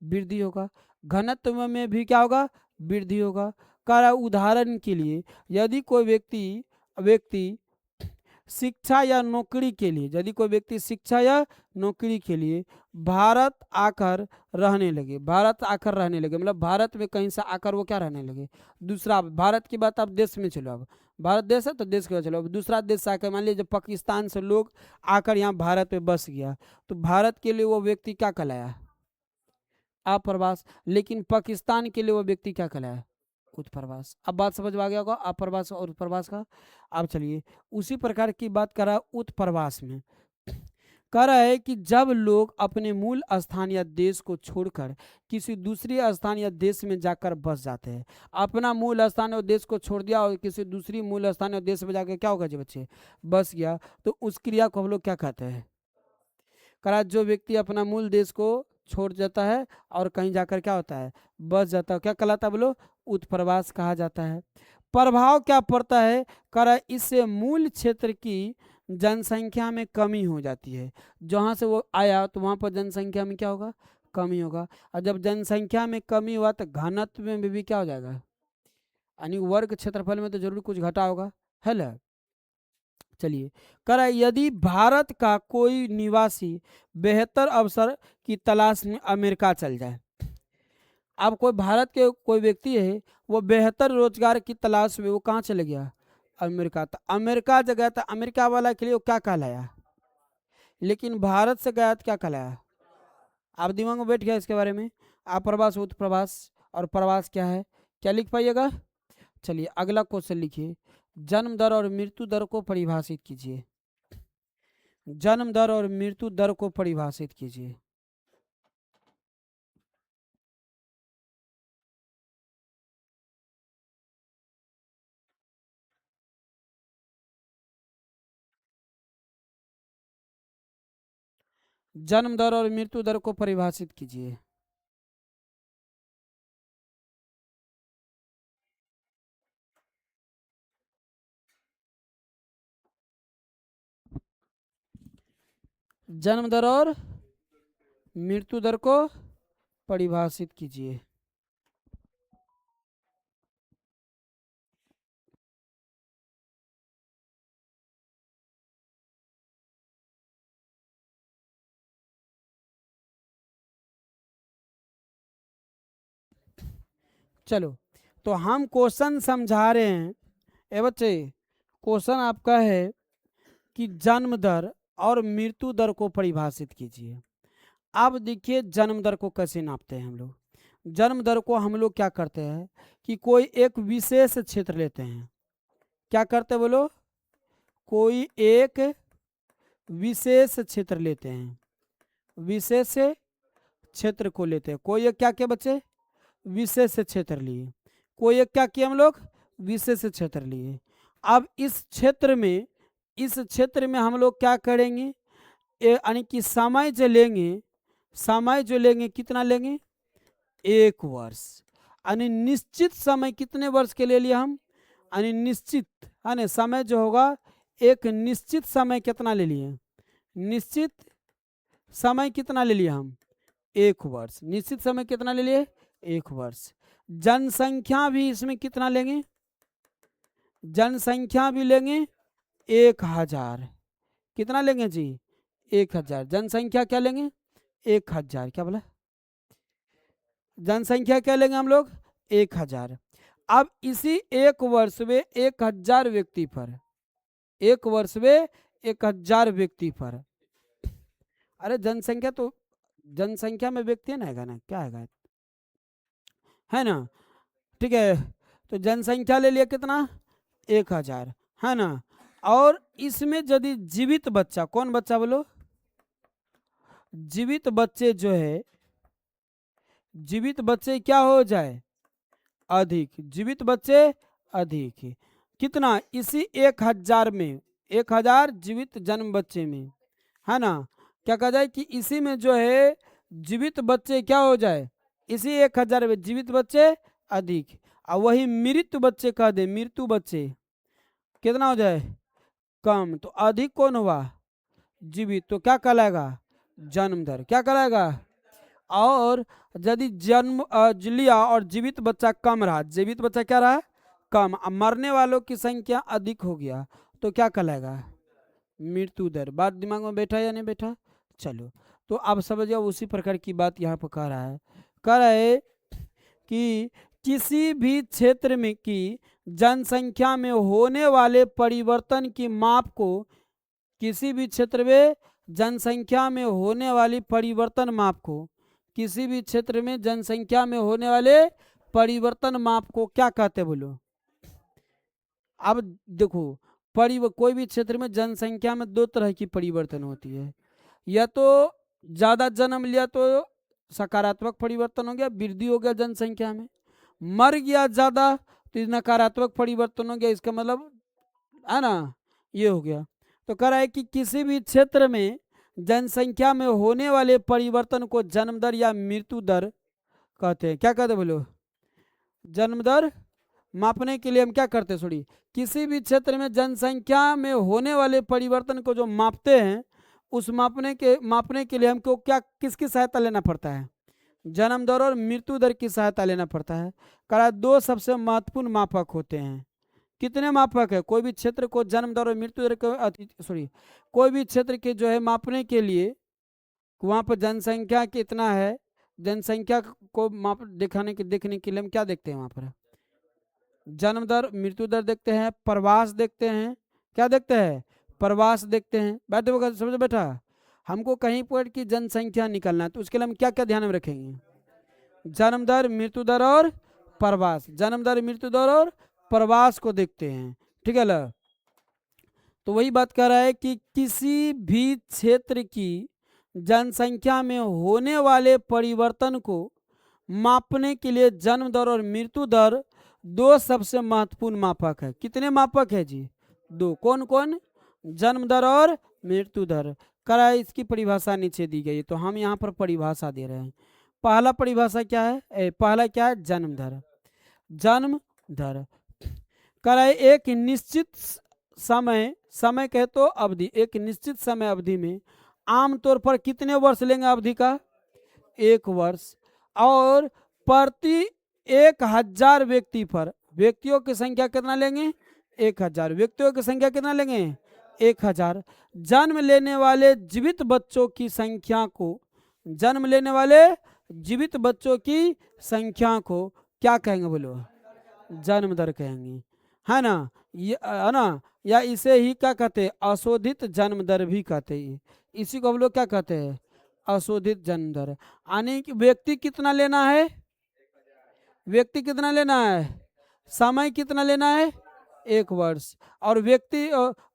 वृद्धि होगा। घनत्व में भी क्या होगा? वृद्धि होगा। कह उदाहरण के लिए, यदि कोई व्यक्ति शिक्षा या नौकरी के लिए, यदि कोई व्यक्ति शिक्षा या नौकरी के लिए भारत आकर रहने लगे, मतलब भारत में कहीं से आकर वो क्या रहने लगे? दूसरा, भारत की बात आप देश में चलो, अब भारत देश है तो देश के चलो, अब दूसरा देश से आकर, मान लीजिए पाकिस्तान से लोग आकर यहाँ भारत में बस गया, तो भारत के लिए वो व्यक्ति क्या कहलाया? अप्रवास। लेकिन पाकिस्तान के लिए वो व्यक्ति क्या कहलाया? उत्प्रवास। अब बात समझ में आ गया होगा अप्रवास और उत्प्रवास का। अब चलिए उसी प्रकार की बात कर रहा है उत्प्रवास में। कह रहा है कि जब लोग अपने मूल स्थान या देश को छोड़कर किसी दूसरी स्थान या देश में जाकर बस जाते हैं। अपना मूल स्थान और देश को छोड़ दिया और किसी दूसरी मूल स्थान और देश में जाकर क्या होगा जी बच्चे? बस गया। तो उस क्रिया को हम लोग क्या कहते हैं? करा जो व्यक्ति अपना मूल देश को छोड़ जाता है और कहीं जाकर क्या होता है? बस जाता है, क्या कहलाता है बोलो? उत्प्रवास कहा जाता है। प्रभाव क्या पड़ता है? करा इससे मूल क्षेत्र की जनसंख्या में कमी हो जाती है। जहाँ से वो आया तो वहाँ पर जनसंख्या में क्या होगा? कमी होगा। और जब जनसंख्या में कमी हुआ तो घनत्व में भी क्या हो जाएगा? यानी वर्ग क्षेत्रफल में तो जरूर कुछ घटा होगा, है ना। चलिए करा यदि भारत का कोई निवासी बेहतर अवसर की तलाश में अमेरिका चल जाए। अब कोई भारत के कोई व्यक्ति है, वो बेहतर रोजगार की तलाश में वो कहाँ चले गया? अमेरिका। तो अमेरिका जब गया तो अमेरिका वाला के लिए वो क्या कहलाया? लेकिन भारत से गया तो क्या कहलाया? आप दिमाग में बैठ गया इसके बारे में। अप्रवास उत्प्रवास और प्रवास क्या है, क्या लिख पाइएगा? चलिए अगला क्वेश्चन लिखिए। जन्म दर और मृत्यु दर को परिभाषित कीजिए। जन्म दर और मृत्यु दर को परिभाषित कीजिए। जन्म दर और मृत्यु दर को परिभाषित कीजिए। जन्म दर और मृत्यु दर को परिभाषित कीजिए। चलो तो हम क्वेश्चन समझा रहे हैं। ए बच्चे क्वेश्चन आपका है कि जन्म दर और मृत्यु दर को परिभाषित कीजिए। अब देखिए जन्म दर को कैसे नापते हैं हम लोग। जन्म दर को हम लोग क्या करते हैं कि कोई एक विशेष क्षेत्र लेते हैं। क्या करते बोलो? कोई एक विशेष क्षेत्र लेते हैं। विशेष क्षेत्र को लेते हैं। कोई एक क्या किया बच्चे? विशेष क्षेत्र लिए। कोई एक क्या किया हम लोग? विशेष क्षेत्र लिए। अब इस क्षेत्र में हम लोग क्या करेंगे? यानी कि समय जो लेंगे, समय जो लेंगे कितना लेंगे? 1 वर्ष। यानी निश्चित समय कितने वर्ष के ले लिया हम? यानी निश्चित है ना समय जो होगा, एक निश्चित समय कितना ले लिए? निश्चित समय कितना ले लिया हम? 1 वर्ष। निश्चित समय कितना ले लिए? 1 वर्ष। जनसंख्या भी इसमें कितना लेंगे? जनसंख्या भी लेंगे 1000। कितना लेंगे जी? 1000। जनसंख्या क्या लेंगे? 1000। क्या बोला? जनसंख्या क्या लेंगे हम लोग? 1000। अब इसी 1 वर्ष में 1000 व्यक्ति पर, 1 वर्ष में 1000 व्यक्ति पर, अरे जनसंख्या तो जनसंख्या में व्यक्ति ना आएगा ना, क्या आएगा? है ना। ठीक है तो जनसंख्या ले लिया कितना? 1000, है ना। और इसमें यदि जीवित बच्चा, कौन बच्चा बोलो? जीवित बच्चे जो है, जीवित बच्चे क्या हो जाए? अधिक। जीवित बच्चे अधिक। कितना? इसी 1000 में, 1000 जीवित जन्म बच्चे में, है ना। क्या कहा जाए कि इसी में जो है जीवित बच्चे क्या हो जाए? इसी 1000 में जीवित बच्चे अधिक। और वही मृत्यु बच्चे कह दे, मृत्यु बच्चे कितना हो जाए? कम। तो अधिक कौन हुआ? जीवित। तो क्या कहलाएगा? जन्म दर। क्या कहलाएगा? और यदि जन्म लिया और जीवित बच्चा कम रहा, जीवित बच्चा क्या रहा? कम। अब मरने वालों की संख्या अधिक हो गया तो क्या कहलाएगा? मृत्यु दर। बात दिमाग में बैठा या नहीं बैठा? चलो तो अब समझिए उसी प्रकार की बात यहाँ पर कह रहा है। कह रहा है कि किसी भी क्षेत्र में की जनसंख्या में होने वाले परिवर्तन की माप को, किसी भी क्षेत्र में जनसंख्या में होने वाली परिवर्तन माप को किसी भी क्षेत्र में जनसंख्या में होने वाले परिवर्तन माप को क्या कहते हैं बोलो। अब देखो, कोई भी क्षेत्र में जनसंख्या में दो तरह की परिवर्तन होती है, या तो ज्यादा जन्म लिया तो सकारात्मक परिवर्तन हो गया, वृद्धि हो गया जनसंख्या में, मर गया ज्यादा तो नकारात्मक परिवर्तन हो गया, इसका मतलब है ना, ये हो गया। तो कह रहा है कि किसी भी क्षेत्र में जनसंख्या में होने वाले परिवर्तन को जन्म दर या मृत्यु दर कहते हैं। क्या कहते हैं बोलो। जन्म दर मापने के लिए हम क्या करते हैं, सॉरी, किसी भी क्षेत्र में जनसंख्या में होने वाले परिवर्तन को जो मापते हैं, उस मापने के लिए हमको क्या, किसकी सहायता लेना पड़ता है, जन्म दर और मृत्यु दर की सहायता लेना पड़ता है। कहा दो सबसे महत्वपूर्ण मापक होते हैं। कितने मापक है, कोई भी क्षेत्र को जन्म दर और मृत्यु दर को, सॉरी, कोई भी क्षेत्र के जो है मापने के लिए, वहां पर जनसंख्या कितना है, जनसंख्या को देखने के लिए हम क्या देखते हैं, वहां पर जन्म दर मृत्यु दर देखते हैं, प्रवास देखते हैं। क्या देखते हैं, प्रवास देखते हैं। बैठे समझ बैठा, हमको कहीं पर की जनसंख्या निकलना है तो उसके लिए हम क्या क्या ध्यान में रखेंगे, जन्म दर मृत्यु दर और प्रवास, जन्म दर मृत्यु दर और प्रवास को देखते हैं। ठीक है ल। तो वही बात कर रहा है कि किसी भी क्षेत्र की जनसंख्या में होने वाले परिवर्तन को मापने के लिए जन्म दर और मृत्यु दर दो सबसे महत्वपूर्ण मापक है। कितने मापक है जी, दो। कौन कौन, जन्म दर और मृत्यु दर। करा इसकी परिभाषा नीचे दी गई, तो हम यहाँ पर परिभाषा दे रहे हैं। पहला परिभाषा क्या है, पहला क्या है, जन्म दर। जन्म दर करा एक निश्चित समय कहे तो अवधि, एक निश्चित समय अवधि में आमतौर पर कितने वर्ष लेंगे अवधि का, 1 वर्ष, और प्रति 1000 व्यक्ति पर, व्यक्तियों की संख्या कितना लेंगे, 1000, व्यक्तियों की संख्या कितना लेंगे, 1000। जन्म लेने वाले जीवित बच्चों की संख्या को, जन्म लेने वाले जीवित बच्चों की संख्या को क्या कहेंगे बोलो, जन्म दर कहेंगे, है ना, ये है ना, या इसे ही क्या कहते हैं, अशोधित जन्म दर भी कहते हैं। इसी को हम लोग क्या कहते हैं, अशोधित जन्म दर। यानी कि व्यक्ति कितना लेना है, व्यक्ति कितना लेना है, समय कितना लेना है, 1 वर्ष, और व्यक्ति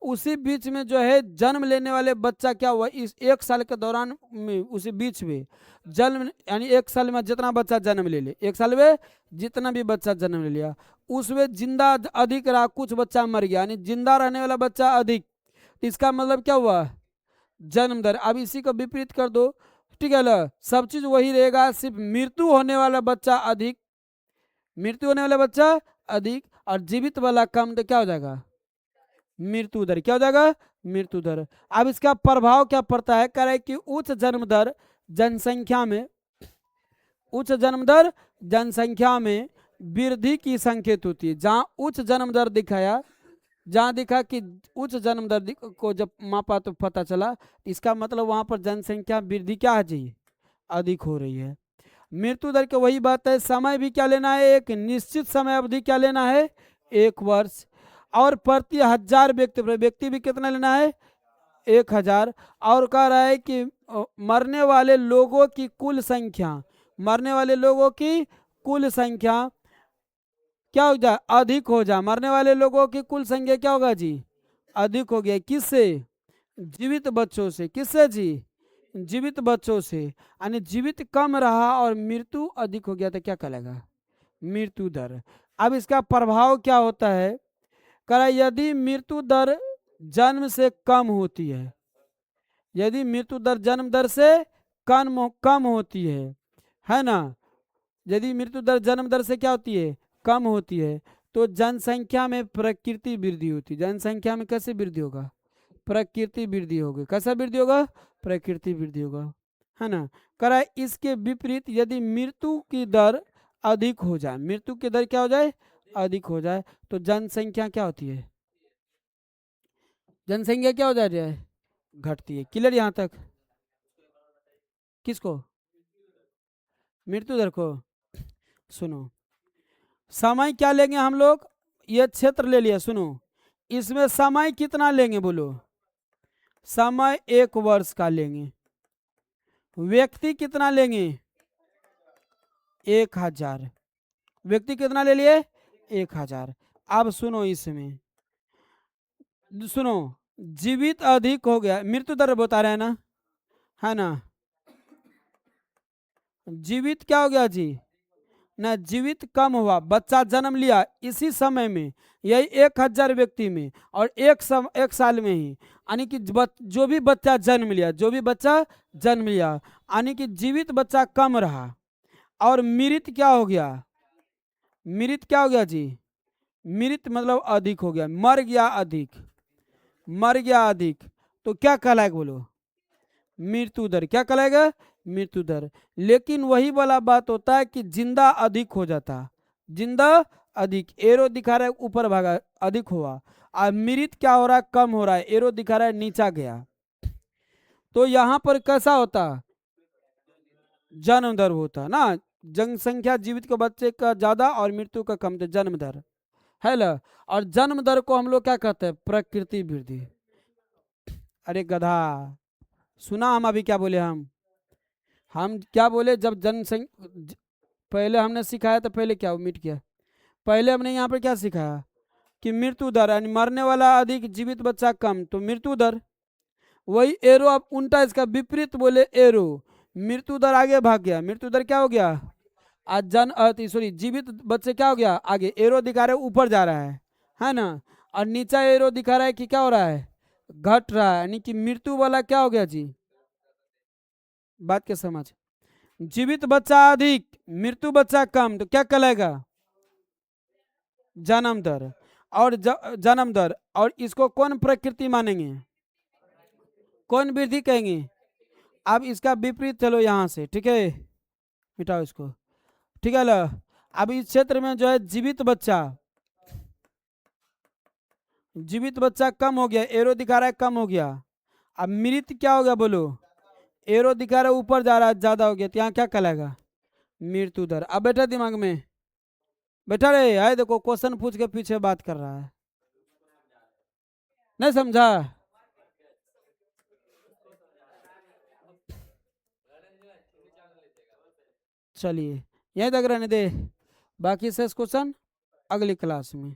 उसी बीच में जो है जन्म लेने वाले बच्चा क्या हुआ, इस 1 साल के दौरान में, उसी बीच में जन्म, यानी 1 साल में जितना बच्चा जन्म ले 1 साल में जितना भी बच्चा जन्म ले लिया, उसमें जिंदा अधिक रहा, कुछ बच्चा मर गया, यानी जिंदा रहने वाला बच्चा अधिक, इसका मतलब क्या हुआ, जन्म दर। अब इसी को विपरीत कर दो, ठीक है ना, सब चीज वही रहेगा, सिर्फ मृत्यु होने वाला बच्चा अधिक, मृत्यु होने वाला बच्चा अधिक, और जीवित वाला कम, तो क्या हो जाएगा, मृत्यु दर। क्या हो जाएगा, मृत्यु दर। अब इसका प्रभाव क्या पड़ता है, कह रहा है कि उच्च जन्म दर जनसंख्या में, उच्च जन्म दर जनसंख्या में वृद्धि की संकेत होती है। जहां उच्च जन्म दर दिखाया, जहां दिखा कि उच्च जन्म दर को जब मापा तो पता चला, इसका मतलब वहां पर जनसंख्या वृद्धि क्या है जी, अधिक हो रही है। मृत्यु दर की वही बात है, समय भी क्या लेना है, एक निश्चित समय अवधि क्या लेना है, 1 वर्ष, और प्रति 1000 व्यक्ति भी कितना लेना है, 1000। और कह रहा है कि मरने वाले लोगों की कुल संख्या, मरने वाले लोगों की कुल संख्या क्या हो जाए, अधिक हो जाए, मरने वाले लोगों की कुल संख्या क्या होगा जी, अधिक हो गया। किससे, जीवित बच्चों से। किससे जी, जीवित बच्चों से। यानी जीवित कम रहा और मृत्यु अधिक हो गया तो क्या कहलाएगा, मृत्यु दर। अब इसका प्रभाव क्या होता है, कह यदि मृत्यु दर जन्म से कम होती है, यदि मृत्यु दर जन्म दर से कम होती है ना, यदि मृत्यु दर जन्म दर से क्या होती है, कम होती है, तो जनसंख्या में प्रकृति वृद्धि होती है। जनसंख्या में कैसे वृद्धि होगा, प्रकृति वृद्धि होगी। कैसा वृद्धि होगा, प्रकृति वृद्धि होगा, है ना। करा इसके विपरीत यदि मृत्यु की दर अधिक हो जाए, मृत्यु की दर क्या हो जाए, अधिक हो जाए, तो जनसंख्या क्या होती है, जनसंख्या क्या हो जाती है, घटती है। क्लियर यहां तक। किसको, मृत्यु दर को। सुनो, समय क्या लेंगे हम लोग, ये क्षेत्र ले लिया, सुनो, इसमें समय कितना लेंगे बोलो, समय 1 वर्ष का लेंगे। व्यक्ति कितना लेंगे, 1000 व्यक्ति कितना ले लिए 1000। अब सुनो, इसमें सुनो, जीवित अधिक हो गया, मृत्यु दर बता रहे हैं ना, है ना। जीवित क्या हो गया जी ना, जीवित कम हुआ, बच्चा जन्म लिया इसी समय में, यही 1000 व्यक्ति में, और एक साल में ही, यानी कि जो भी बच्चा जन्म लिया, जो भी बच्चा जन्म लिया, यानी कि जीवित बच्चा कम रहा, और मृत क्या हो गया, मृत क्या हो गया जी, मृत मतलब अधिक हो गया, मर गया अधिक, मर गया अधिक, तो क्या कहलाएगा बोलो, मृत्यु दर। क्या कहलाएगा, मृत्यु दर। लेकिन वही वाला बात होता है कि जिंदा अधिक हो जाता, जिंदा अधिक, एरो दिखा रहा है ऊपर भागा अधिक हुआ, और मृत क्या हो रहा है, कम हो रहा है, एरो दिखा रहा है नीचा गया। तो यहां पर कैसा होता, जन्म दर होता ना, जनसंख्या जीवित के बच्चे का ज्यादा और मृत्यु का कम, तो जन्म दर है ना। और जन्म दर को हम लोग क्या कहते हैं, प्रकृति वृद्धि। अरे गधा, सुना हम अभी क्या बोले, हम क्या बोले, जब जनसंख्या, पहले हमने सिखाया था, पहले क्या मिट गया, पहले हमने यहाँ पर क्या सिखाया कि मृत्यु दर, यानी मरने वाला अधिक जीवित बच्चा कम, तो मृत्यु दर। वही एरो अब उल्टा इसका विपरीत बोले, एरो मृत्यु दर आगे भाग गया, मृत्यु दर क्या हो गया, आज सॉरी जीवित बच्चे क्या हो गया आगे, एरो दिखा रहे ऊपर जा रहा है ना, और नीचा एरो दिखा रहा है कि क्या हो रहा है, घट रहा है, यानी कि मृत्यु वाला क्या हो गया जी, बात के समझ, जीवित बच्चा अधिक मृत्यु बच्चा कम, तो क्या कहलाएगा, जन्म दर। और जन्म दर, और इसको कौन प्रकृति मानेंगे, कौन वृद्धि कहेंगे। अब इसका विपरीत चलो यहां से, ठीक है, मिटाओ इसको, ठीक है लो। अब इस क्षेत्र में जो है जीवित बच्चा कम हो गया, एरो दिखा रहा है कम हो गया। अब मृत क्या हो गया बोलो, एरो दिखा रहा है ऊपर जा रहा है ज्यादा हो गया, तो यहाँ क्या कहलाएगा, मृत्यु दर। अब बैठा दिमाग में, बैठा रहे है, देखो क्वेश्चन पूछ के पीछे बात कर रहा है, नहीं समझा। चलिए यहीं तक रहने दे, बाकी शेष क्वेश्चन अगली क्लास में।